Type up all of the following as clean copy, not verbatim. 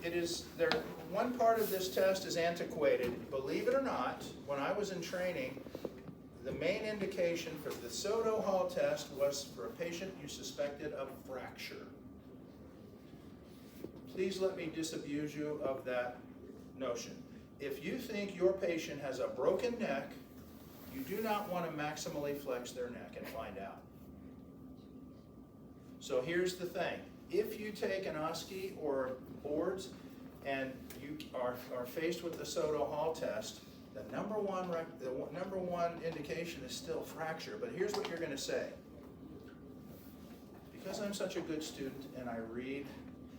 it is there. One part of this test is antiquated. Believe it or not, when I was in training, the main indication for the Soto Hall test was for a patient you suspected of fracture. Please let me disabuse you of that notion. If you think your patient has a broken neck, you do not want to maximally flex their neck and find out. So here's the thing. If you take an OSCE or boards and you are faced with the Soto Hall test, the number one indication is still fracture. But here's what you're going to say. Because I'm such a good student and I read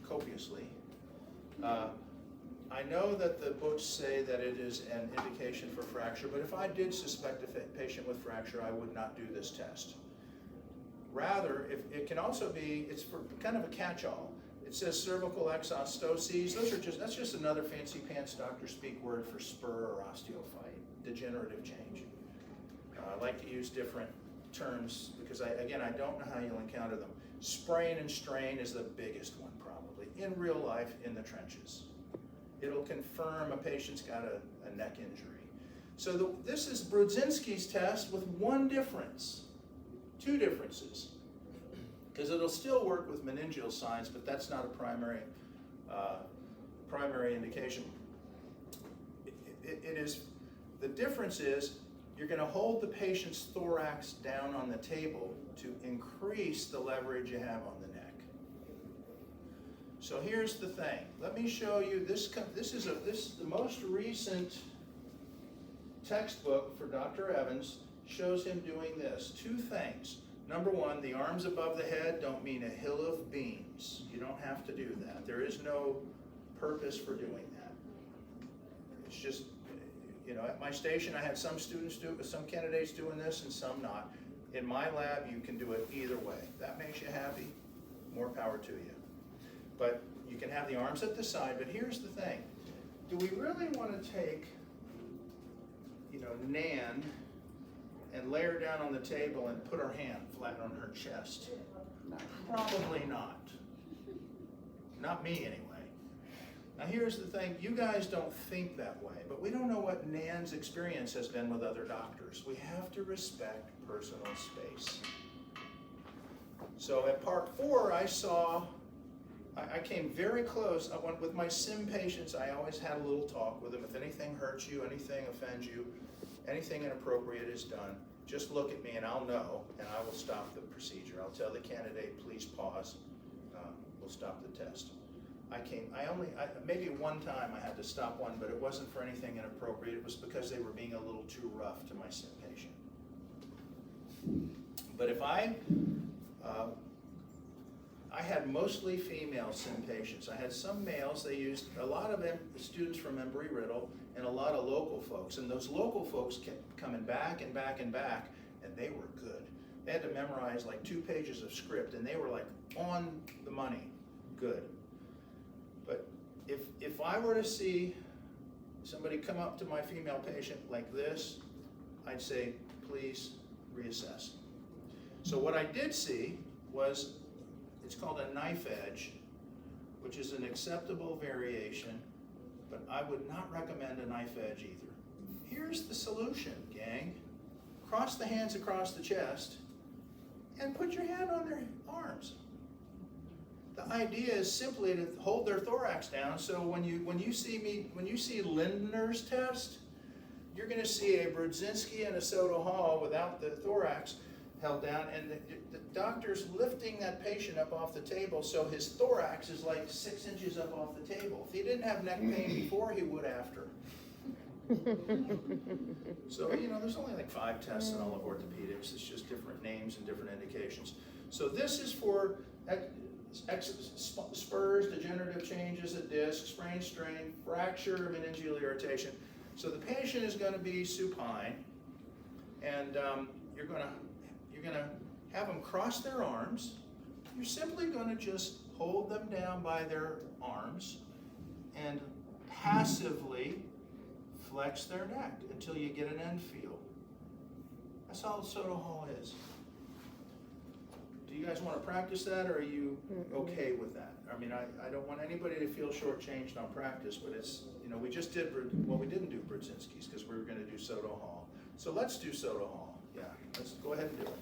copiously, I know that the books say that it is an indication for fracture, but if I did suspect a patient with fracture, I would not do this test. Rather, if it can also be, it's for kind of a catch-all. It says cervical exostoses. That's just another fancy pants doctor speak word for spur or osteophyte, degenerative change. I like to use different terms because I don't know how you'll encounter them. Sprain and strain is the biggest one probably in real life in the trenches. It'll confirm a patient's got a neck injury. So this is Brudzinski's test with one difference. Two differences, because it'll still work with meningeal signs, but that's not a primary indication. It is, the difference is you're going to hold the patient's thorax down on the table to increase the leverage you have on the neck. So here's the thing. Let me show you this. This is the most recent textbook for Dr. Evans. Shows him doing this. Two things. Number one, the arms above the head don't mean a hill of beans. You don't have to do that. There is no purpose for doing that. It's just, at my station I had some students do it, but some candidates doing this and some not. In my lab, you can do it either way. If that makes you happy, more power to you. But you can have the arms at the side, but here's the thing. Do we really want to take, Nan and lay her down on the table and put her hand flat on her chest? Probably not. Not me anyway. Now here's the thing, you guys don't think that way, but we don't know what Nan's experience has been with other doctors. We have to respect personal space. So at part 4, I came very close. I went with my SIM patients. I always had a little talk with them. If anything hurts you, anything offends you, anything inappropriate is done, just look at me and I'll know, and I will stop the procedure. I'll tell the candidate, please pause. We'll stop the test. Maybe one time I had to stop one, but it wasn't for anything inappropriate. It was because they were being a little too rough to my SIM patient. But if I had mostly female SIM patients. I had some males. They used a lot of students from Embry-Riddle and a lot of local folks. And those local folks kept coming back and back and back, and they were good. They had to memorize like 2 pages of script, and they were like on the money, good. But if I were to see somebody come up to my female patient like this, I'd say, please reassess. So what I did see was, it's called a knife edge, which is an acceptable variation, but I would not recommend a knife edge either. Here's the solution, gang. Cross the hands across the chest and put your hand on their arms. The idea is simply to hold their thorax down, so when you see Lindner's test, you're going to see a Brudzinski and a Soto Hall without the thorax held down, and the doctor's lifting that patient up off the table, so his thorax is like 6 inches up off the table. If he didn't have neck pain before, he would after. So, there's only like 5 tests in all of orthopedics. It's just different names and different indications. So this is for spurs, degenerative changes of disc, sprain, strain, fracture, meningeal irritation. So the patient is going to be supine, and you're going to have them cross their arms. You're simply going to just hold them down by their arms and passively flex their neck until you get an end feel. That's all Soto Hall is. Do you guys wanna practice that, or are you okay with that? I mean, I don't want anybody to feel shortchanged on practice, but it's, you know, we just did, well, we didn't do Brzezinski's because we were gonna do Soto Hall. So let's do Soto Hall, yeah, let's go ahead and do it.